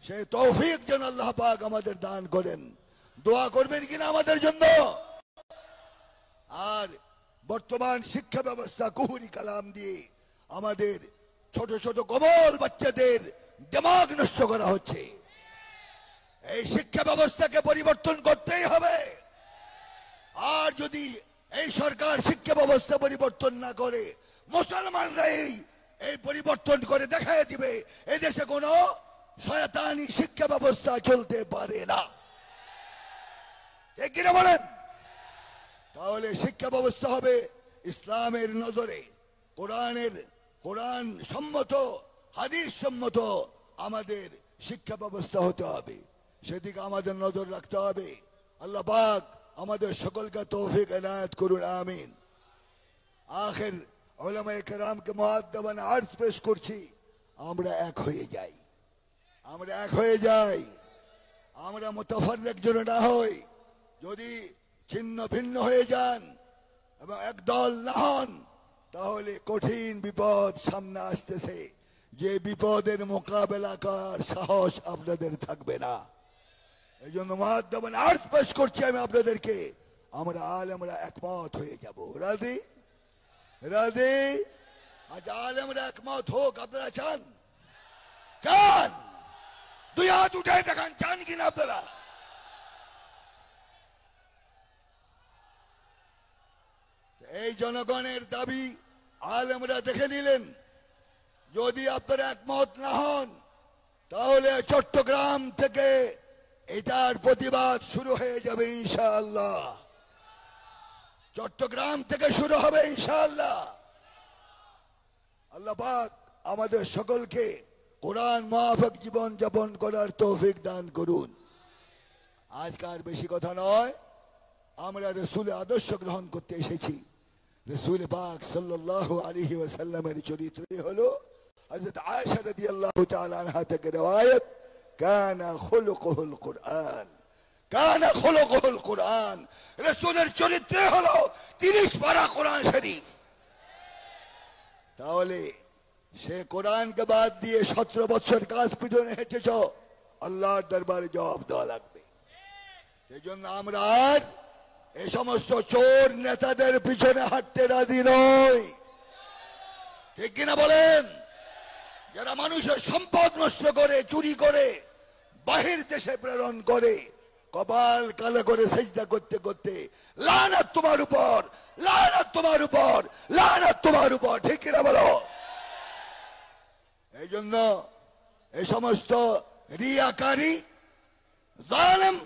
সেই তৌফিক যেন আল্লাহ পাক আমাদের দান করেন। দোয়া করবেন কিনা আমাদের জন্য? আর বর্তমান শিক্ষা ব্যবস্থা কুহুরি কালাম দিয়ে আমাদের ছোট ছোট কমল বাচ্চাদের দিমাগ নষ্ট করা হচ্ছে। এই শিক্ষা ব্যবস্থাকে পরিবর্তন করতেই হবে। আর যদি এই সরকার শিক্ষা ব্যবস্থা পরিবর্তন না করে, মুসলমানরা এই পরিবর্তন করে দেখায় দিবে এদেশে কোনো শয়তানি শিক্ষা ব্যবস্থা চলতে পারে না। ঠিক কিনা বলেন? তাহলে শিক্ষা ব্যবস্থা হবে ইসলামের নজরে, কোরআন সম্মত, হাদিস সম্মত আমাদের শিক্ষা ব্যবস্থা হতে হবে। সেদিকে আমাদের নজর রাখতে হবে। আল্লাহ পাক আমাদের সকলকে তৌফিক এনায়েত করুন, আমিন। আখির উলামায়ে কেরামকে মুআদ্দাবান আরজ পেশ করছি, আমরা এক হয়ে যাই, আমরা এক হয়ে যাই, আমরা মুতাফাররিক যেন না হই। যদি ছিন্ন ভিন্ন হয়ে যান এবং একদল না হন, তাহলে কঠিন বিপদ সামনে আসতেছে, যে বিপদের মোকাবেলা করার সাহস আপনাদের থাকবে না। এই জন্য মুআদ্দাবান আরজ পেশ করছি আমি আপনাদেরকে, আমরা আলেমরা একমত হয়ে যাব। রাজি? রাজি? আজ আলেমরা একমত হোক। আপনারা চান? চান? দুই হাত উঠে দেখান, চান কিনা আপনারা? এই জনগণের দাবি আলেমরা দেখে নিলেন। যদি আপনারা একমত না হন, তাহলে চট্টগ্রাম থেকে এটার প্রতিবাদ শুরু হয়ে যাবে ইনশাআল্লাহ। চট্টগ্রাম থেকে শুরু হবে ইনশাআল্লাহ। আল্লাহ পাক আমাদের সকলকে কোরআন মাফিক জীবন যাপন করার তৌফিক দান করুন। আজকার বেশি কথা নয়, আমরা রাসূলের আদর্শ গ্রহণ করতে এসেছি। রাসূল পাক সাল্লাল্লাহু আলাইহি ওয়াসাল্লামের চরিত্রই হলো হযরত আয়েশা রাদিয়াল্লাহু তাআলা আনহা থেকে রওয়ায়াত, কানা খুলুকুল কুরআন, কানা খুলুকুল কুরআন। রাসূলের চরিত্র হলো 30 পারা কোরআন শরীফ। তাহলে সে কোরআনকে বাদ দিয়ে 17 বছর কাজ পিছনে হেঁটেছ, আল্লাহর দরবারে জবাব দেওয়া লাগবে। সেই জন্য আমরা আর এই সমস্ত চোর নেতাদের পিছনে হাঁটতে রাজি নই। ঠিক কিনা বলেন? যারা মানুষের সম্পদ নষ্ট করে, চুরি করে, বাহির দেশে প্রেরণ করে, কপাল কালো করে সেজদা করতে করতে লানাত তোমার উপর, লানাত তোমার উপর, লানাত তোমার উপর। ঠিক কিনা বলো? এই জন্য এই সমস্ত রিয়াকারী, জালেম,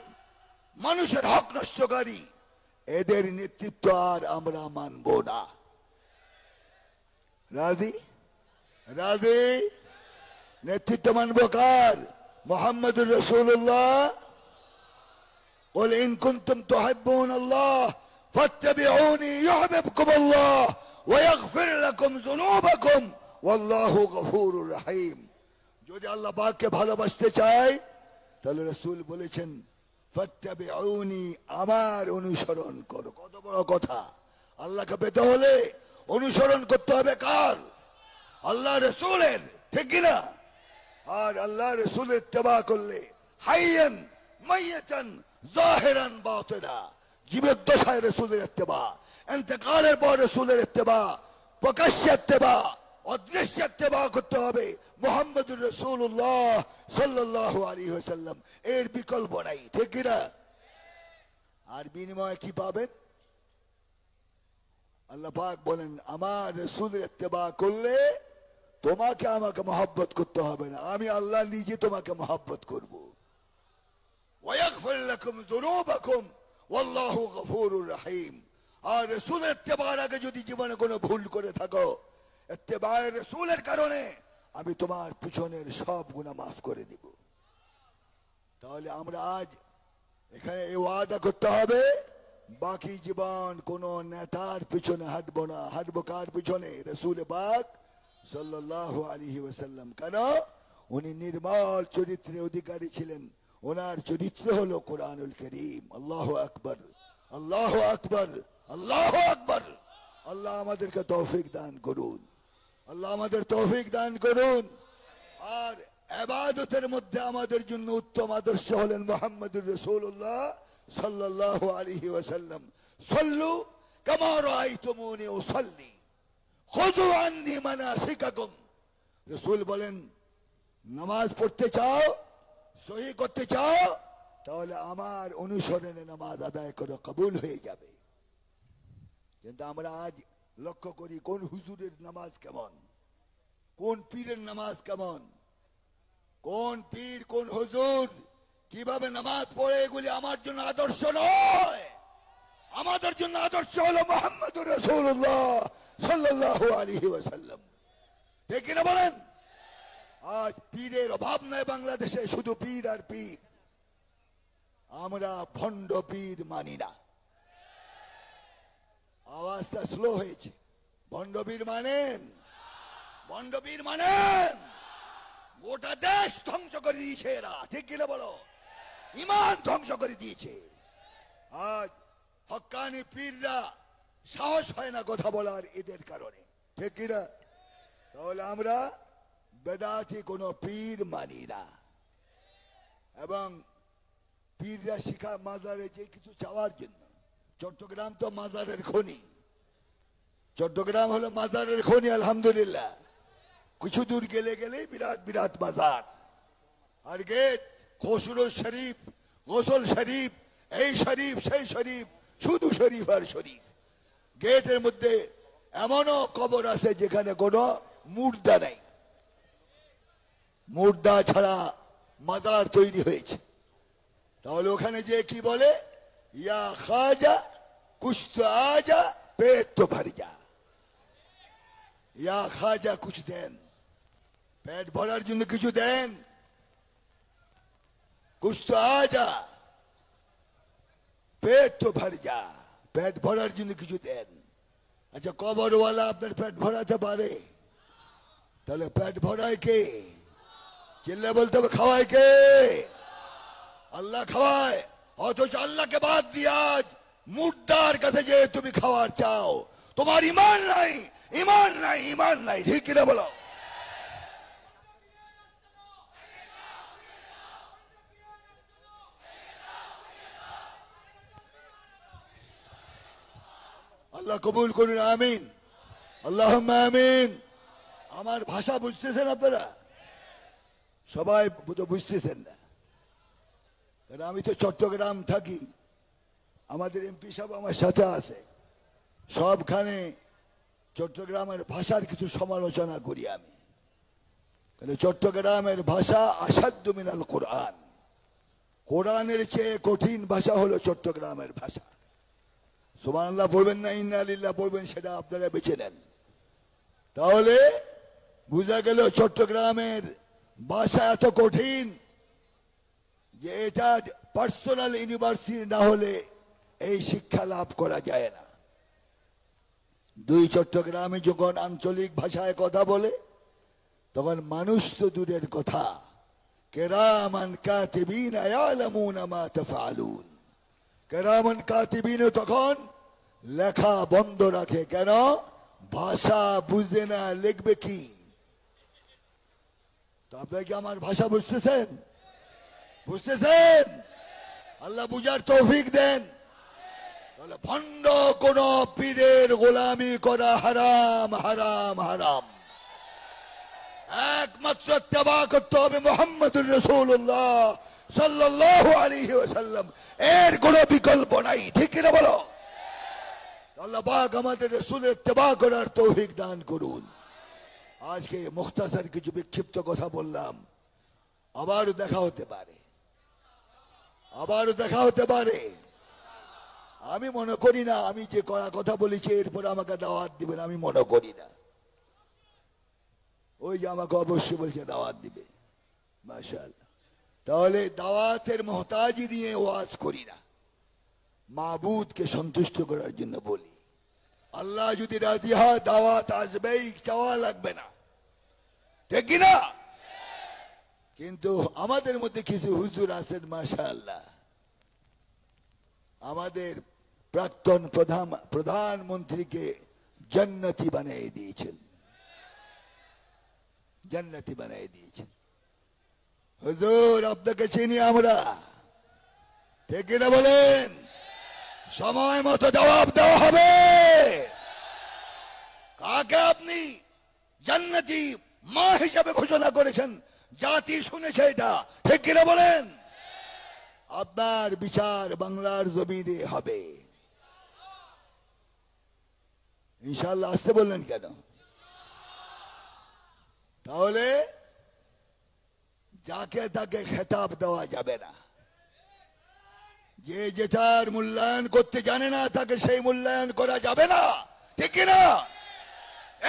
মানুষের হক নষ্টকারী, এদের নেতৃত্ব আর আমরা মানব না। রাজি? রাজি? নেতৃত্ব মানব কার? মুহাম্মদুর রাসূলুল্লাহ। قل إن كنتم تحبون الله فاتبعوني يحببكم الله ويغفر لكم ذنوبكم والله غفور رحيم। যদি আল্লাহ পাককে ভালোবাসতে চাই, তাহলে রাসূল বলেছেন ফাত্তাবিউনি, আমার অনুসরণ করো। কত বড় কথা! আল্লাহকে পেতে হলে অনুসরণ করতে হবে কার? আল্লাহ রাসূলের। ঠিক কিনা? আর আল্লাহ রাসূলের ইত্তেবা করলে হাইয়ান মাইয়াতান জাহিরান বাতিনা, জীবদ্দশায় রাসূলের ইত্তেবা, ইন্তেকালের পর রাসূলের ইত্তেবা, প্রকাশ্যে ইত্তেবা, অদৃশ্য ইত্তেবা করতে হবে মুহাম্মদুর রাসূলুল্লাহ সাল্লাল্লাহু আলাইহি ওয়াসাল্লাম। এর বিকল্প নাই। ঠিক কিনা? আর বিনিময়ে কি পাবেন? আল্লাহ পাক বলেন, আমার রাসূলের ইত্তেবা করলে তোমাকে আমাকে মহব্বত করতে হবে না, আমি আল্লাহ নিজে তোমাকে মহব্বত করব। ওয়াগফির লাকুম যুনুবাকুম ওয়াল্লাহু গফুরুর রহিম। আর রাসূলের ইত্তেবার আগে যদি জীবনে কোনো ভুল করে থাকো, ইত্তেবায়ে রাসূলের কারণে আমি তোমার পিছনের সব গুনাহ মাফ করে দিব। তাহলে আমরা আজ এখানে এই ওয়াদা করতে হবে, বাকি জীবন কোন নেতার পিছনে হাঁটবো না। হাঁটবো কার পিছনে? রাসূল পাক সাল্লাল্লাহু আলাইহি ওয়াসাল্লাম। কেন? উনি নির্মল চরিত্রের অধিকারী ছিলেন। ওনার চরিত্র হলো কোরআনুল কারীম। আল্লাহু আকবার, আল্লাহু আকবার, আল্লাহু আকবার। আল্লাহ আমাদেরকে তৌফিক দান করুন, আল্লাহ আমাদের তৌফিক দান করুন। আর ইবাদতের মধ্যে আমাদের জন্য উত্তম আদর্শ হলেন মুহাম্মদুর রাসূলুল্লাহ সাল্লাল্লাহু আলাইহি ওয়াসাল্লাম। সাল্লু কামা রাআইতুমুনি উসাল্লি খুযু আন্নী মানাসিকাকুম। রাসূল বলেন, নামাজ পড়তে চাও, সহি করতে চাও, তাহলে আমার অনুসরণে নামাজ আদায় করো, কবুল হয়ে যাবে। কিন্তু আমরা আজ লক্ষ্য করি কোন হুজুরের নামাজ কেমন, কোন পীরের নামাজ কেমন, কোন পীর কোন হুজুর কিভাবে নামাজ পড়ে, এগুলি আমার জন্য আদর্শ নয়। আমাদের জন্য আদর্শ হলো মুহাম্মদুর রাসূলুল্লাহ সাল্লাল্লাহু আলাইহি ওয়াসাল্লাম। ঠিক কিনা বলেন? আজ পীরের অভাব নাই বাংলাদেশে, শুধু পীর আর পীর। আমরা ভণ্ড পীর মানি না। আওয়াজটা স্লো হয়েছে। ভণ্ড পীর মানেন? ভণ্ড পীর মানেন? গোটা দেশ ধ্বংস করে দিয়েছে এরা। ঠিক কিনা বলো? ইমান ধ্বংস করে দিয়েছে। আজ হক্কানি পীররা সাহস হয় না কথা বলার এদের কারণে। ঠিক কিনা? তাহলে আমরা বেদাতি কোনো পীর মানি না। এবং পীররা শিখা মাজারে যে কিছু চাওয়ার জন্য। চট্টগ্রাম তো মাজারের খনি, চট্টগ্রাম হলো মাজারের খনি। আলহামদুলিল্লাহ, কিছু দূর গেলে গেলেই বিরাট বিরাট মাজার। আর গেট খসরু শরীফ, গোসল শরীফ, এই শরীফ সেই শরীফ, শুধু শরীফ আর শরীফ। গেটের মধ্যে এমনও কবর আছে যেখানে কোনো মুর্দা নেই, মুর্দা ছাড়া মাজার তৈরি হয়েছে। তাহলে ওখানে যে কি বলে, ইয়া খাজা কুছ তো আজা পেট তো ভর যা। ইয়া খাজা কুছ দেন, পেট ভরার জন্য কিছু দেন। কুছ তো আজা পেট তো ভর যা, পেট ভরার জন্য কিছু দেন। আচ্ছা, কবরওয়ালা আপনার পেট ভরাতে পারে? তাহলে পেট ভরায় কে? চিল্লা বলতে হবে, খাওয়ায় কে? আল্লাহ খাওয়ায়। অথচ আল্লাহকে বাদ দিয়ে আজ মুর্দার কাছে যে তুমি খাওয়ার চাও, তোমার ইমান নাই, ইমান নাই, ইমান নাই। ঠিক কিনা বলো? আল্লাহ কবুল করুন, আমিন, আল্লাহুম্মা আমিন। আমার ভাষা বুঝতেছেন আপনারা? সবাই তো বুঝতেছেন না, কারণ আমি তো চট্টগ্রাম থাকি। আমাদের এমপি সাহেব আমার সাথে আছে। সবখানে চট্টগ্রামের ভাষার কিছু সমালোচনা করি আমি। কারণ চট্টগ্রামের ভাষা আসাদ্দু মিনাল কোরআন, কোরআনের চেয়ে কঠিন ভাষা হলো চট্টগ্রামের ভাষা। সুবহানাল্লাহ বলবেন না ইন্না লিল্লাহ বলবেন, সেটা আপনারা বেছে নেন। তাহলে বুঝা গেল চট্টগ্রামের ভাষা এত কঠিন যে এটা পার্সোনাল ইউনিভার্সিটি না হলে এই শিক্ষা লাভ করা যায় না। দুই চট্টগ্রামে যখন আঞ্চলিক ভাষায় কথা বলে, তখন মানুষ তো দূরের কথা, কেরামান কাতিবিন ইয়ালামুনা মা তাফআলুন। কেরামান কাতিবিন তখন লেখা বন্ধ রাখে। কেন? ভাষা বুঝে না, লিখবে কি? তো আপনারা কি আমার ভাষা বুঝতেছেন? বুঝতেছেন? আল্লাহ বুঝার তৌফিক দেন। তাহলে ভণ্ড কোন পীরের গোলামি করা হারাম, হারাম, হারাম। একমাত্র ইত্তেবা করতে হবে মুহাম্মদুর রাসূলুল্লাহ সাল্লাল্লাহু আলাইহি ওয়াসাল্লাম। এর কোনো বিকল্প নাই। ঠিক কিনা বলো? আল্লাহ পাক আমাদের রাসূলের ইত্তেবা করার তৌফিক দান করুন। আজকে মুখতাসার কিছু বিক্ষিপ্ত কথা বললাম। আবারও দেখা হতে পারে, আবারও দেখা হতে পারে। আমি মনে করি না আমি যে কড়া কথা বলেছি এরপর আমাকে দাওয়াত দিবেন, আমি মনে করি না। ওই যে আমাকে অবশ্যই বলছে দাওয়াত দিবে, মাশাআল্লাহ। তাহলে দাওয়াতের মহতাজি নিয়ে ওয়াজ করি না, মাবুদকে সন্তুষ্ট করার জন্য বলি। আল্লাহ যদি রাজি হয় দাওয়াত আসবেই, চাওয়া লাগবে না, ঠিক কিনা? কিন্তু আমাদের মধ্যে কিছু হুজুর আছেন মাশাআল্লাহ, আমাদের প্রাক্তন প্রধানমন্ত্রীকে জান্নাতি বানিয়ে দিয়েছেন, জান্নাতি বানিয়ে দিয়েছেন। হুজুর আপনাকে চিনি আমরা, ঠিক কিনা বলেন? সময় মতো জবাব দেওয়া হবে। কাকে আপনি জান্নাতি মা হিসাবে ঘোষণা করেছেন, জাতি শুনেছে এটা, ঠিক কিনা বলেন? আপনার বিচার বাংলার জমিনে হবে ইনশাআল্লাহ। আসতে বললেন কেন? তাহলে যাকে তাকে খেতাব দেওয়া যাবে না, যে যেটার মূল্যায়ন করতে জানে না তাকে সেই মূল্যায়ন করা যাবে না, ঠিক কিনা?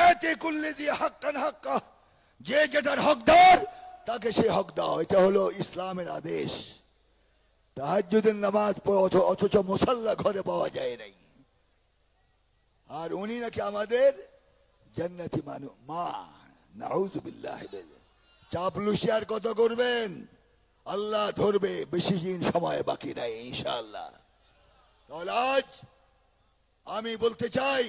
এতে কুল্লি দিয়ে হাক্কান হাক্কা, যে যেটার হকদার তাকে সেই হক দাও, এটা হলো ইসলামের আদেশ। তাহাজ্জুদের নামাজ পড়ে অথচ মুসাল্লা ঘরে পাওয়া যায় নাই, আর উনি নাকি আমাদের জান্নাতি মানুষ। মা নাউযুবিল্লাহ। চাপলুসি আর কত করবেন? আল্লাহ ধরবে, বেশি দিন সময় বাকি নাই ইনশাআল্লাহ। তাহলে আজ আমি বলতে চাই,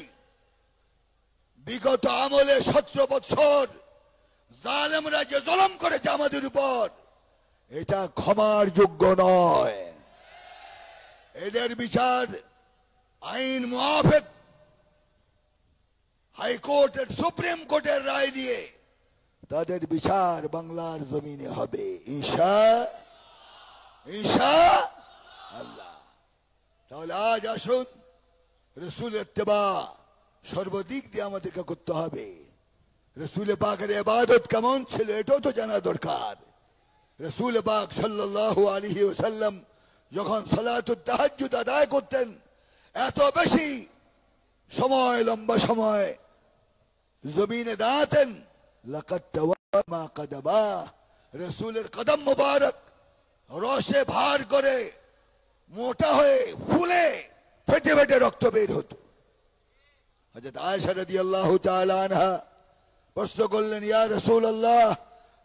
বিগত আমলে 17 বছর জালেমরা যে জুলুম করেছে আমাদের উপর, এটা ক্ষমার যোগ্য নয়। এদের বিচার আইন মুআফিক হাইকোর্টের, সুপ্রিম কোর্টের রায় দিয়ে তাদের বিচার বাংলার জমিনে হবে ইনশাআল্লাহ। তাহলে আজ আসুন, রসুল ইত্তেবা সর্বদিক দিয়ে আমাদেরকে করতে হবে। রসুল পাকের ইবাদত কেমন ছিল এটাও তো জানা দরকার। রসুল পাক সাল্লাল্লাহু আলাইহি ওয়াসাল্লাম যখন সালাতুত তাহাজ্জুদ আদায় করতেন, এত বেশি সময়, লম্বা সময় জমিনে দাঁড়াতেন। লাকাদ তাওয়ামা কদমা, রসুলের কদম মুবারক রসে ভার করে মোটা হয়ে ফুলে ফেটে ফেটে রক্ত বের হতো। হযরত আয়েশা রাদিয়াল্লাহু তাআলা আনহা প্রশ্ন করলেন, ইয়া রাসূলুল্লাহ,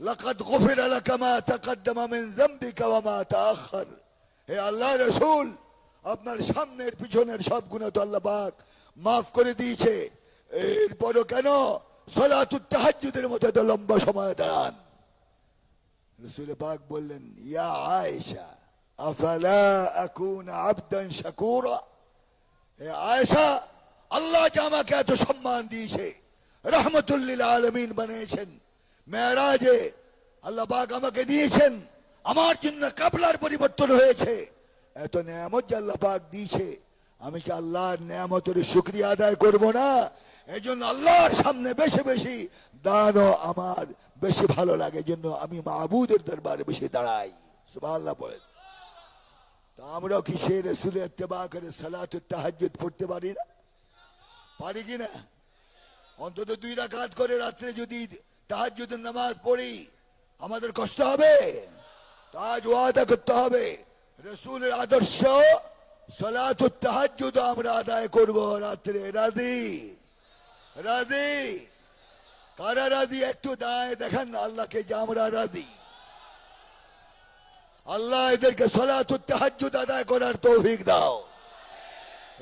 লাকাদ গুফিরা লাকা মা তাকদ্দামা মিন যামবিকা ওয়া মা তাআখার। হে আল্লাহর রাসূল, আপনার সামনের পিছনের সব গুনাহ তো আল্লাহ পাক মাফ করে দিয়েছে, এরপরও কেন সালাতুত তাহাজ্জুদের মতো এত লম্বা সময় দাঁড়ান? রাসূল পাক বললেন, ইয়া আয়েশা, আফালা আকুনা আবদান শাকুরা। হে আয়েশা, আল্লাহ যে আমাকে এত সম্মান দিয়েছে, রহমতুল লিল আলামিন বানিয়েছেন, মেরাজে আল্লাহ পাক আমাকে দিয়েছেন, আমার জন্য কাবলার পরিবর্তন হয়েছে, এত নেয়ামত যে আল্লাহ পাক দিয়েছে, আমি কি আল্লাহর নেয়ামতের শুকরিয়া আদায় করব না? এজন্য আল্লাহর সামনে বেশি বেশি দাঁড়ানো আমার বেশি ভালো লাগে, জন্য আমি মাবুদের দরবারে বেশি দাঁড়াই। সুবহানাল্লাহ বলেন। তো আমরাও কি সেই রাসূলের ইত্তেবা করে সালাতুত তাহাজ্জুদ পড়তে পারি না? পারি কিনা? অন্তত 2 রাকাত করে রাত্রে যদি তাহাজ্জুদের নামাজ পড়ি আমাদের কষ্ট হবে? তাজ ওয়াদা করতে হবে, রাসূলের আদর্শ সালাতুত তাহাজ্জুদ আমরা আদায় করব রাত্রে। রাজি? রাজি? কারা রাজি? একটু দাঁড়ায় দেখেন আল্লাহকে যে আমরা রাজি। আল্লাহ এদেরকে সালাতুত তাহাজ্জুদ আদায় করার তৌফিক দাও,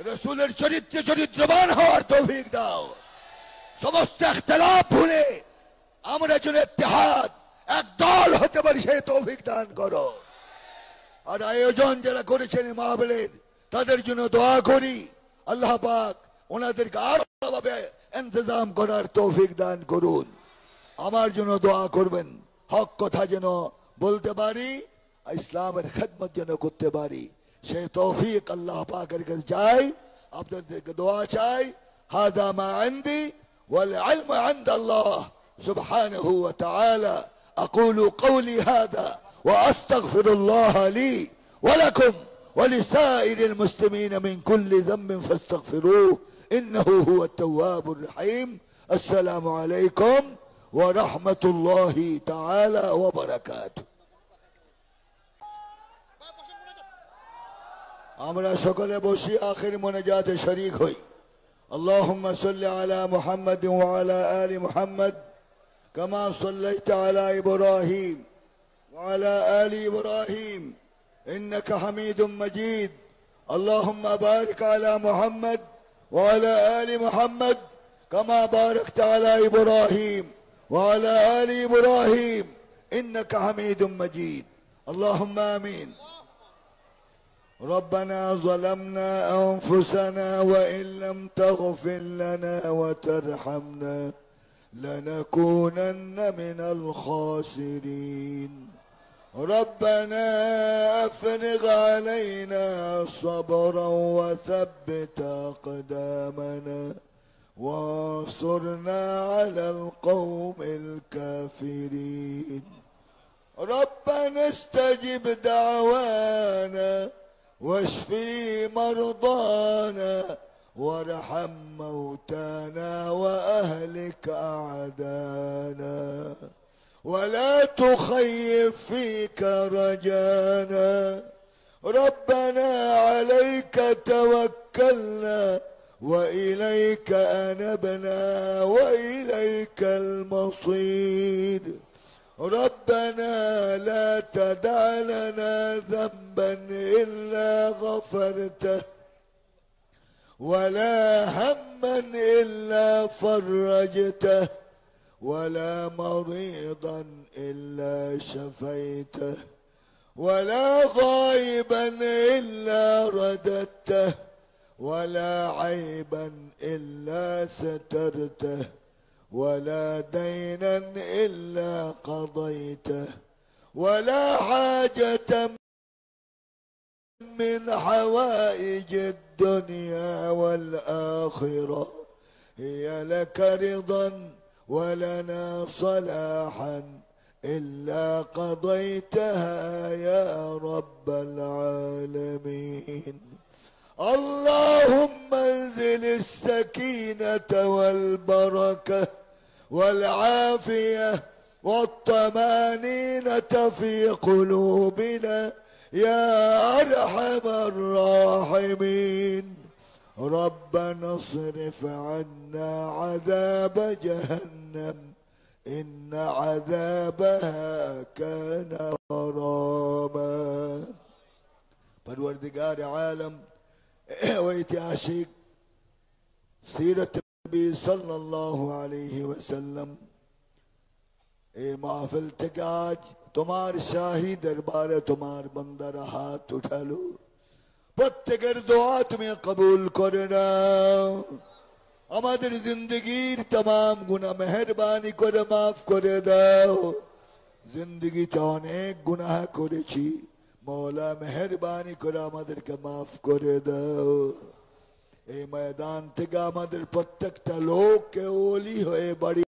রাসূলের চরিত্রে চরিত্রবান হওয়ার তৌফিক দাও, সমস্ত ইখতিলাফ ভুলে আমরা যেন ইত্তেহাদ, এক দল হতে পারি সেই তৌফিক দান করো। আর আয়োজন যারা করেছেন মাহফিলের, তাদের জন্য দোয়া করি, আল্লাহ পাক ওনাদেরকে আরো ভাবে ইন্তজাম করার তৌফিক দান করুন। আমার জন্য দোয়া করবেন, হক কথা যেন বলতে পারি, ইসলামের খেদমত যেন করতে পারি, সেই তৌফিক আল্লাহ পাকের কাছে চাই, আপনাদেরকে দোয়া চাই। হাদা মা ইনদি ওয়াল ইলমু ইনদাল্লাহ সুবহানাহু ওয়া তাআলা। আকুলু কওলি হাদা ওয়া আস্তাগফিরুল্লাহ লি ওয়া লাকুম ولسائر المسلمين من كل ذنب فاستغفروه إنه هو التواب الرحيم. السلام عليكم ورحمة الله تعالى وبركاته। আমরা সকলে বসি আখির মোনাজাতে শরীক হই। اللهم صل على محمد وعلى آل محمد كما صليت على إبراهيم وعلى آل إبراهيم إنك حميد مجيد. اللهم بارك على محمد وعلى آل محمد كما باركت على إبراهيم وعلى آل إبراهيم إنك حميد مجيد. اللهم آمين. ربنا ظلمنا أنفسنا وإن لم تغفر لنا وترحمنا لنكونن من الخاسرين. ربنا أفرغ علينا صبرا وثبت أقدامنا وانصرنا على القوم الكافرين. ربنا استجب دعوانا واشفي مرضانا وارحم موتانا وأهلك أعدانا ولا تخيب فيك رجانا. ربنا عليك توكلنا وإليك أنبنا وإليك المصير. ربنا لا تدع لنا ذنبا إلا غفرته ولا هما إلا فرجته ولا مريضا إلا شفيته ولا غائبا إلا رددته ولا عيبا إلا سترته ولا دينا إلا قضيته ولا حاجة من حوائج الدنيا والآخرة هي لك رضا ولنا صلاحا إلا قضيتها يا رب العالمين. اللهم انزل السكينة والبركة والعافية والطمانينة في قلوبنا يا أرحم الراحمين. ربنا اصرف عنا عذاب جهنم إن عذابها كان غراما. پروردگار عالم ঐতিহাসিক সিরত নবী সাল্লাল্লাহু আলাইহি ওয়াসাল্লাম এই মাহফিল থেকে আজ তোমার শাহী দরবারে তোমার বান্দারা হাত উঠালো। প্রত্যেকের দোয়া তুমি কবুল করে নাও। আমাদের জিন্দগির तमाम গুনাহ মেহেরবানি করে মাফ করে দাও। জিন্দগিতে অনেক গুনাহ করেছি, মৌলা মেহেরবানি করে আমাদেরকে মাফ করে দাও। এই ময়দান থেকে আমাদের প্রত্যেকটা লোককে ওলি হয়ে বাড়ি